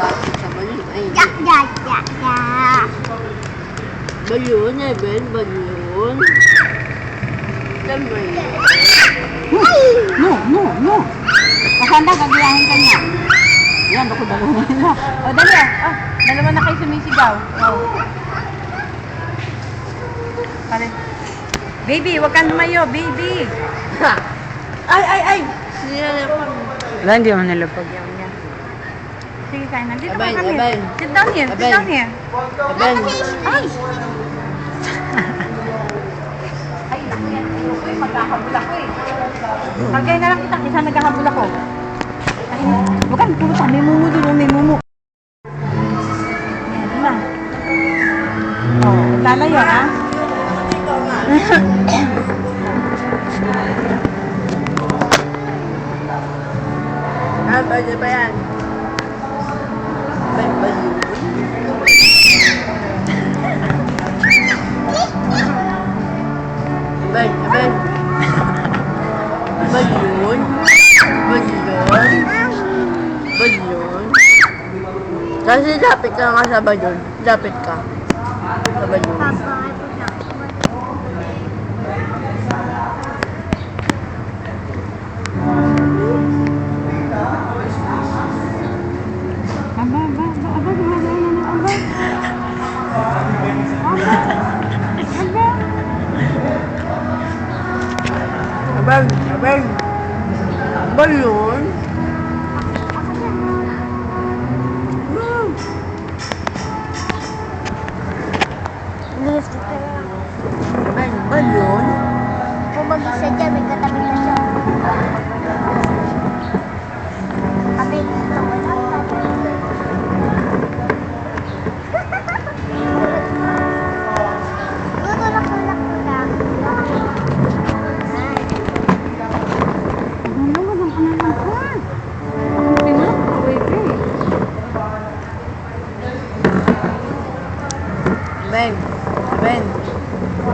Lapit sa balon. Ay, Ya, ya, ya, ya. balon eh, Ben. Balon. Saan ba yun? No. Kasanda, gagayahin ka niya. Yan, bako dalawa na nila. O, dali ah. Dalawa na kayo sumisigaw. Pare. Baby, wag kang lumayo, baby. Ay! Sinalapag. Wala, hindi mo nalapag yan. Sige, kain na. Dito Abay, ka kami. abay. Sit down here. Sit down here. Ben. Ay! Ay, naku yan. Ayoko eh. Magkakabula ko eh. Pagkaya na lang kita. Isa nagkakabula ko. Ay, huwag kang pumunta. May mumu doon. May mumu. Yan na. Oh, lalayo ha. Pwede ba yan? Ben, balon. Ben. Balon. Kasi lapit ka nga sa balon. Lapit ka. Sa balon. Papa, Ben. Balon. Ben, balon. kung mag-isa dyan, may katabi na siya. Kami, Tulak mo lang. Ben.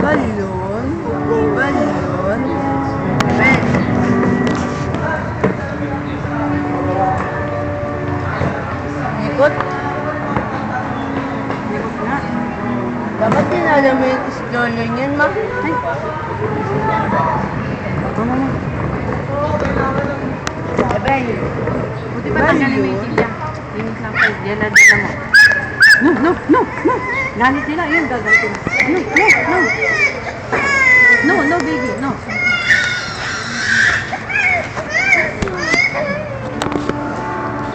Balon. Ben. Ikot. Dapat din alam mo yung islolo niyan, ma. Ay. Ben. Buti pa tanggalin mo yung silya. Linis lang kayo. Yan na mo. No. Galit sila. Yun, gagalitin. No, baby. No.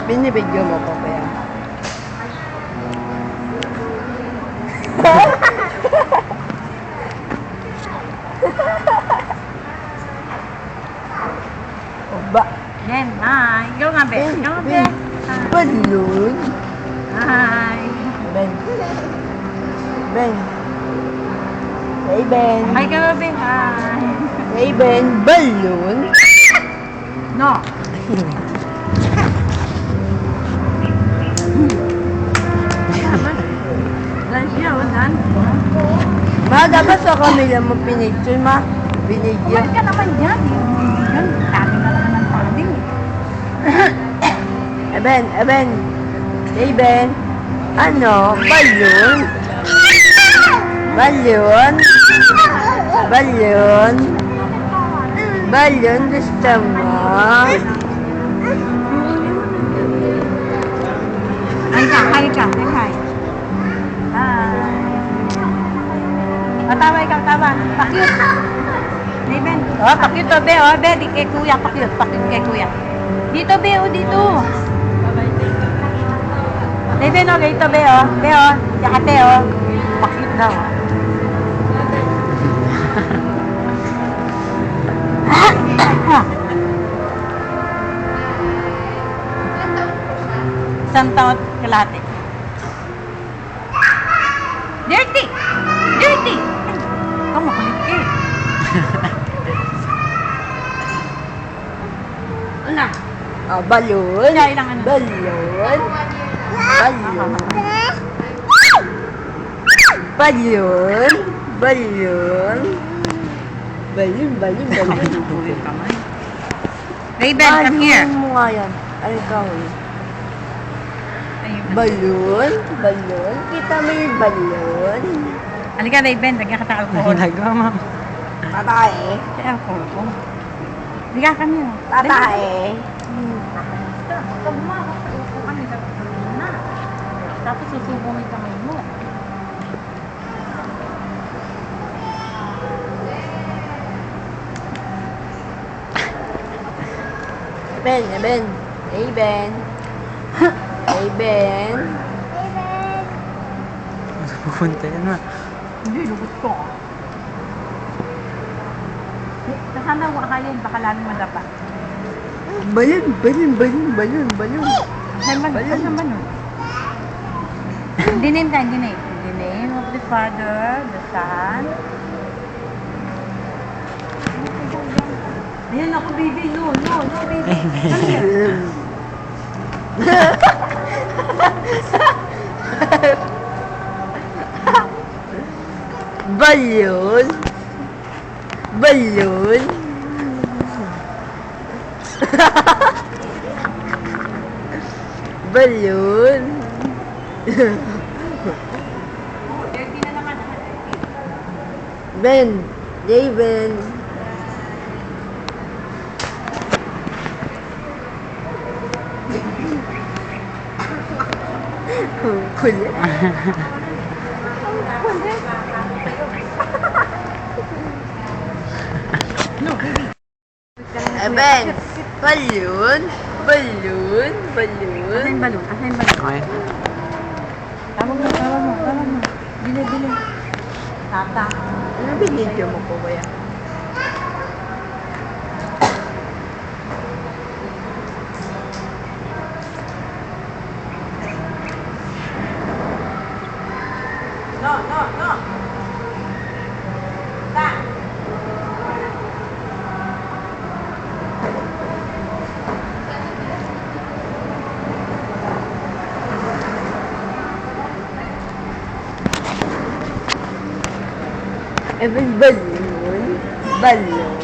Binibigyo mo ko kaya. Ba? Yan, hi. Ikaw nga, be. Balon. Hi. Ben. Hey, Ben. Hi ka, be. Hi. Hey, Ben. Balon. No. Dan siya, Dan. Ma, dapat sa kanila mo pinicture, ma. Binigyan. Umalis ka naman dyan. Yan, tating na naman ng tating. Ben. Hey, Ben. Ano? Balon? Balon, gusto mo? Ay ka. Say hi. Hi. Tawa. Pakyut. Hey, Ben. Oh, pakyut to, be. Oh, be. Di kay kuya. Pakyut kay kuya. Dito, be. Oh, dito. Hey, Ben. Oh, dito, be. Oh. Be, oh. Yakate, oh. Pakyut daw. Isang taon kalahati. Dirty! Ay, ikaw makulit ka eh. Ano? Balon. Kaya ilang ano? Balon. Ray-Ban, come here. Ano mo nga yan? Ay, ikaw. Ayun. Balon? Balon? Kita mo yung balon? Halika, Raven. Lagyan ka ng alcohol. Nagawa, ma'am. Tatae. Kaya alcohol ko. Halika kami. Oh. Tatae. Ito, bumawak. Upo kami. Na. Tapos susubong yung kamay mo. Ben, Ben. Hey, Ben. Hey, Ben. Pupunta yan, ma'am. Hindi, lugot ko. Kasama ko akayin, baka lalong madapa. Balon, balon, balon, balon, balon. Saan ba nun? Hindi name ka, hindi name. In the name of the Father, the Son. Ayan ako, baby. No, baby. Come here. Balon. Balon. Balon. Dirty na naman. Ben. Hey, Ben. Kulit. No, baby. Ben. Balon. Balon. Balon. Asa yung balon? Asa yung balon? Okay. Tawag mo. Bili. Tata. Ano binidyo mo po kaya? No. Ta. Ben, balon. Balon.